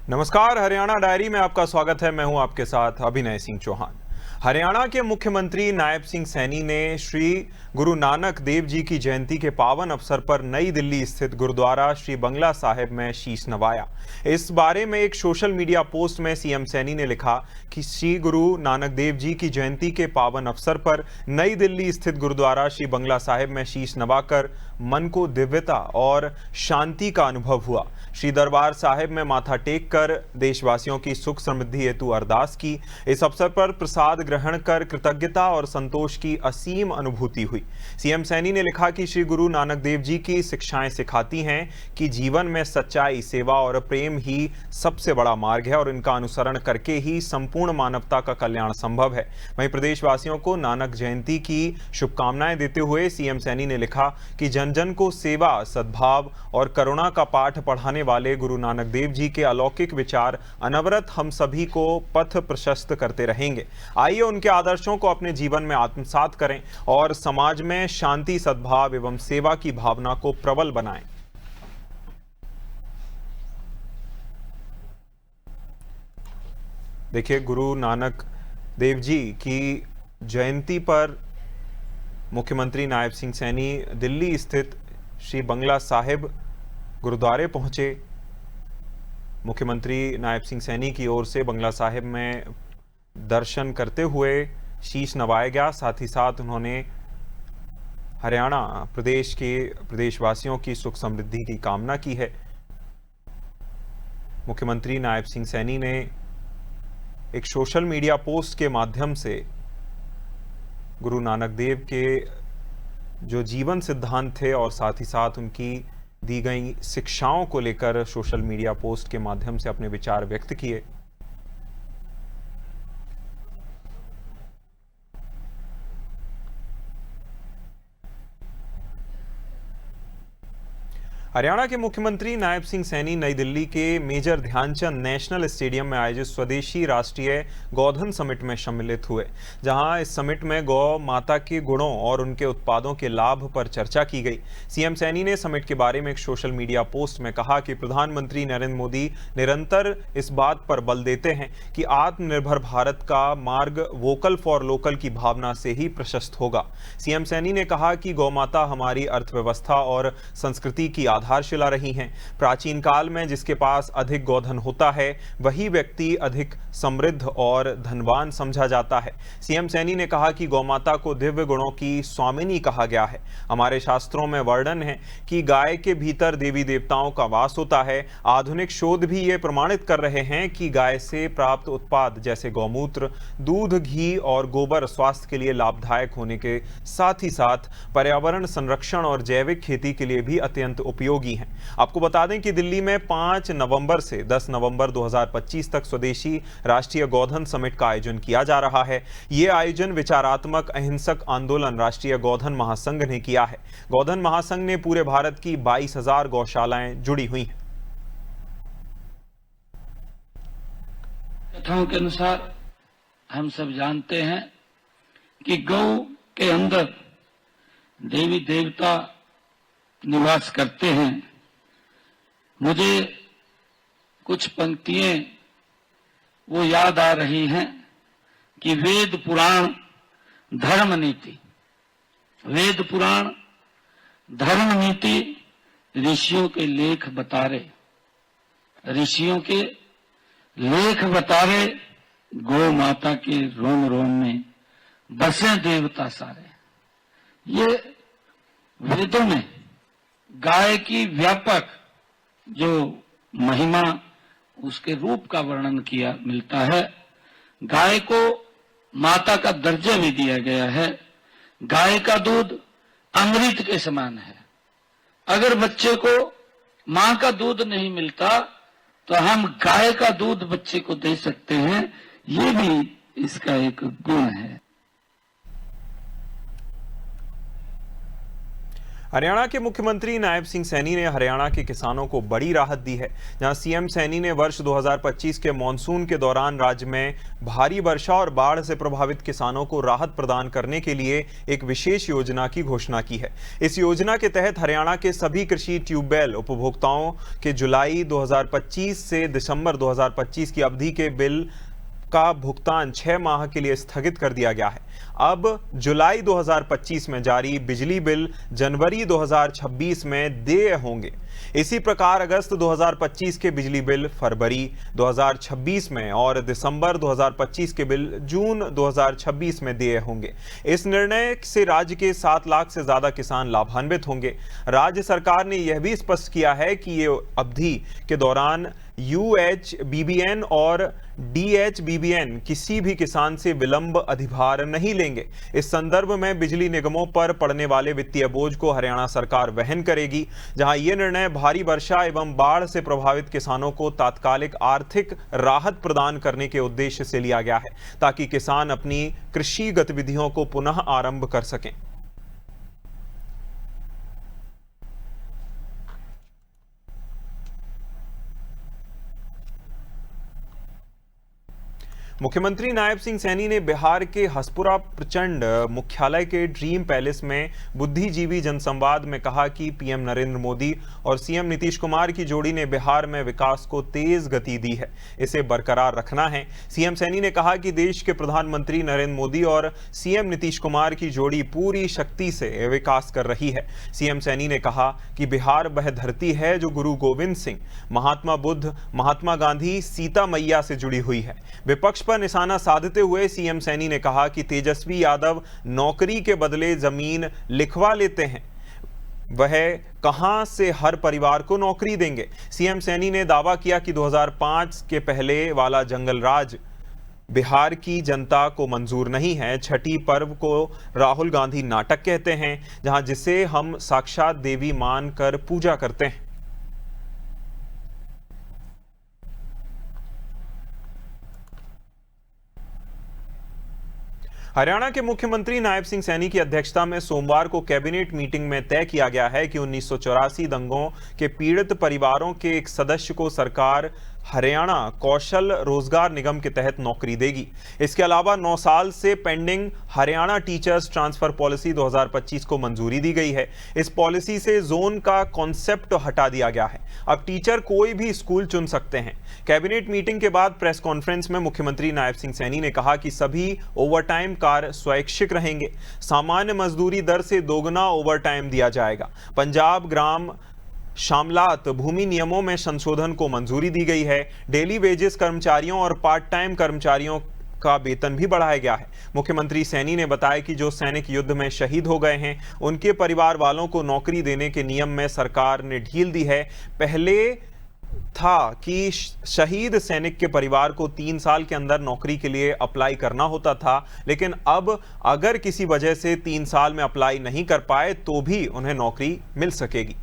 नमस्कार, हरियाणा डायरी में आपका स्वागत है। मैं हूं आपके साथ अभिनय सिंह चौहान। हरियाणा के मुख्यमंत्री नायब सिंह सैनी ने श्री गुरु नानक देव जी की जयंती के पावन अवसर पर नई दिल्ली स्थित गुरुद्वारा श्री बंगला साहिब में शीश नवाया। इस बारे में एक सोशल मीडिया पोस्ट में सीएम सैनी ने लिखा कि श्री गुरु नानक देव जी की जयंती के पावन अवसर पर नई दिल्ली स्थित गुरुद्वारा श्री बंगला साहिब में शीश नवाकर मन को दिव्यता और शांति का अनुभव हुआ। श्री दरबार साहिब में माथा टेक कर देशवासियों की सुख समृद्धि हेतु अरदास की। इस अवसर पर प्रसाद ग्रहण कर कृतज्ञता और संतोष की असीम अनुभूति हुई। सीएम सैनी ने लिखा कि श्री गुरु नानक देव जी की शिक्षाएं सिखाती हैं कि जीवन में सच्चाई, सेवा और प्रेम ही सबसे बड़ा मार्ग है और इनका अनुसरण करके ही संपूर्ण मानवता का कल्याण संभव है। वहीं प्रदेशवासियों को नानक जयंती की शुभकामनाएं देते हुए सीएम सैनी ने लिखा कि जन जन को सेवा, सद्भाव और करुणा का पाठ पढ़ाने वाले गुरु नानक देव जी के अलौकिक विचार अनवरत हम सभी को पथ प्रशस्त करते रहेंगे। आइए उनके आदर्शों को अपने जीवन में आत्मसात करें और समाज में शांति, सद्भाव एवं सेवा की भावना को प्रबल बनाएं। देखिए, गुरु नानक देव जी की जयंती पर मुख्यमंत्री नायब सिंह सैनी दिल्ली स्थित श्री बंगला साहिब गुरुद्वारे पहुंचे। मुख्यमंत्री नायब सिंह सैनी की ओर से बंगला साहिब में दर्शन करते हुए शीश नवाया गया। साथ ही साथ उन्होंने हरियाणा प्रदेश के प्रदेशवासियों की सुख समृद्धि की कामना की है। मुख्यमंत्री नायब सिंह सैनी ने एक सोशल मीडिया पोस्ट के माध्यम से गुरु नानक देव के जो जीवन सिद्धांत थे और साथ ही साथ उनकी दी गई शिक्षाओं को लेकर सोशल मीडिया पोस्ट के माध्यम से अपने विचार व्यक्त किए। हरियाणा के मुख्यमंत्री नायब सिंह सैनी नई दिल्ली के मेजर ध्यानचंद नेशनल स्टेडियम में आयोजित स्वदेशी राष्ट्रीय गौधन समिट में सम्मिलित हुए, जहां इस समिट में गौ माता के गुणों और उनके उत्पादों के लाभ पर चर्चा की गई। सीएम सैनी ने समिट के बारे में एक सोशल मीडिया पोस्ट में कहा कि प्रधानमंत्री नरेंद्र मोदी निरंतर इस बात पर बल देते हैं कि आत्मनिर्भर भारत का मार्ग वोकल फॉर लोकल की भावना से ही प्रशस्त होगा। सीएम सैनी ने कहा कि गौ माता हमारी अर्थव्यवस्था और संस्कृति की आधारशिला रही हैं। प्राचीन काल में जिसके पास अधिक गोधन होता है वही व्यक्ति अधिक समृद्ध और धनवान समझा जाता है। सीएम सैनी ने कहा कि गौमाता को दिव्य गुणों की स्वामिनी कहा गया है। हमारे शास्त्रों में वर्णन है कि गाय के भीतर देवी देवताओं का वास होता है। आधुनिक शोध भी ये प्रमाणित कर रहे हैं कि गाय से प्राप्त उत्पाद जैसे गौमूत्र, दूध, घी और गोबर स्वास्थ्य के लिए लाभदायक होने के साथ ही साथ पर्यावरण संरक्षण और जैविक खेती के लिए भी अत्यंत उपयोगी हैं। आपको बता दें कि दिल्ली में 5 नवंबर से 10 नवंबर 2025 तक स्वदेशी राष्ट्रीय गौधन समिट का आयोजन किया जा रहा है। यह आयोजन विचारात्मक अहिंसक आंदोलन राष्ट्रीय गौधन महासंघ ने किया है। गौधन महासंघ ने पूरे भारत की 22,000 गौशालाएं जुड़ी हुई हैं। कथाओं के अनुसार हम सब जानते हैं कि गौ के अंदर देवी देवता निवास करते हैं। मुझे कुछ पंक्तियां वो याद आ रही हैं कि वेद पुराण धर्म नीति, वेद पुराण धर्म नीति ऋषियों के लेख बतारे, ऋषियों के लेख बतारे, गौ माता के रोम रोम में बसे देवता सारे। ये वेदों में गाय की व्यापक जो महिमा, उसके रूप का वर्णन किया मिलता है। गाय को माता का दर्जा भी दिया गया है। गाय का दूध अमृत के समान है। अगर बच्चे को मां का दूध नहीं मिलता तो हम गाय का दूध बच्चे को दे सकते हैं। ये भी इसका एक गुण है। हरियाणा के मुख्यमंत्री नायब सिंह सैनी ने हरियाणा के किसानों को बड़ी राहत दी है। जहां सीएम सैनी ने वर्ष 2025 के मॉनसून के दौरान राज्य में भारी वर्षा और बाढ़ से प्रभावित किसानों को राहत प्रदान करने के लिए एक विशेष योजना की घोषणा की है। इस योजना के तहत हरियाणा के सभी कृषि ट्यूबवेल उपभोक्ताओं के जुलाई 2025 से दिसंबर 2025 की अवधि के बिल का भुगतान 6 माह के लिए स्थगित कर दिया गया है। अब जुलाई 2025 में जारी बिजली बिल जनवरी 2026 में देय होंगे। इसी प्रकार अगस्त 2025 के बिजली बिल फरवरी 2026 में और दिसंबर 2025 के बिल जून 2026 में देय होंगे। इस निर्णय से राज्य के 7 लाख से ज्यादा किसान लाभान्वित होंगे। राज्य सरकार ने यह भी स्पष्ट किया है कि ये अवधि के दौरान UHBBN और DHBBN किसी भी किसान से विलंब अधिभार नहीं लेंगे। इस संदर्भ में बिजली निगमों पर पड़ने वाले वित्तीय बोझ को हरियाणा सरकार वहन करेगी। जहां यह निर्णय भारी वर्षा एवं बाढ़ से प्रभावित किसानों को तात्कालिक आर्थिक राहत प्रदान करने के उद्देश्य से लिया गया है, ताकि किसान अपनी कृषि गतिविधियों को पुनः आरंभ कर सकें। मुख्यमंत्री नायब सिंह सैनी ने बिहार के हसपुरा प्रचंड मुख्यालय के ड्रीम पैलेस में बुद्धिजीवी जनसंवाद में कहा कि पीएम नरेंद्र मोदी और सीएम नीतीश कुमार की जोड़ी ने बिहार में विकास को तेज गति दी है, इसे बरकरार रखना है। सीएम सैनी ने कहा कि देश के प्रधानमंत्री नरेंद्र मोदी और सीएम नीतीश कुमार की जोड़ी पूरी शक्ति से विकास कर रही है। सीएम सैनी ने कहा कि बिहार वह धरती है जो गुरु गोविंद सिंह, महात्मा बुद्ध, महात्मा गांधी, सीता मैया से जुड़ी हुई है। विपक्ष पर निशाना साधते हुए सीएम सैनी ने कहा कि तेजस्वी यादव नौकरी के बदले जमीन लिखवा लेते हैं, वह कहां से हर परिवार को नौकरी देंगे। सीएम सैनी ने दावा किया कि 2005 के पहले वाला जंगल राज बिहार की जनता को मंजूर नहीं है। छठी पर्व को राहुल गांधी नाटक कहते हैं, जहां जिसे हम साक्षात देवी मानकर पूजा करते हैं। हरियाणा के मुख्यमंत्री नायब सिंह सैनी की अध्यक्षता में सोमवार को कैबिनेट मीटिंग में तय किया गया है कि 1984 दंगों के पीड़ित परिवारों के एक सदस्य को सरकार हरियाणा कौशल रोजगार निगम के तहत नौकरी देगी। इसके अलावा 9 साल से pending Haryana teachers transfer policy 2025 को मंजूरी दी गई है। इस पॉलिसी से जोन का कॉन्सेप्ट हटा दिया गया है। अब टीचर कोई भी स्कूल चुन सकते हैं। कैबिनेट मीटिंग के बाद प्रेस कॉन्फ्रेंस में मुख्यमंत्री नायब सिंह सैनी ने कहा कि सभी ओवरटाइम कार्य स्वैच्छिक रहेंगे। सामान्य मजदूरी दर से दोगुना ओवरटाइम दिया जाएगा। पंजाब ग्राम शामलात भूमि नियमों में संशोधन को मंजूरी दी गई है। डेली वेजेस कर्मचारियों और पार्ट टाइम कर्मचारियों का वेतन भी बढ़ाया गया है। मुख्यमंत्री सैनी ने बताया कि जो सैनिक युद्ध में शहीद हो गए हैं, उनके परिवार वालों को नौकरी देने के नियम में सरकार ने ढील दी है। पहले था कि शहीद सैनिक के परिवार को 3 साल के अंदर नौकरी के लिए अप्लाई करना होता था, लेकिन अब अगर किसी वजह से 3 साल में अप्लाई नहीं कर पाए तो भी उन्हें नौकरी मिल सकेगी।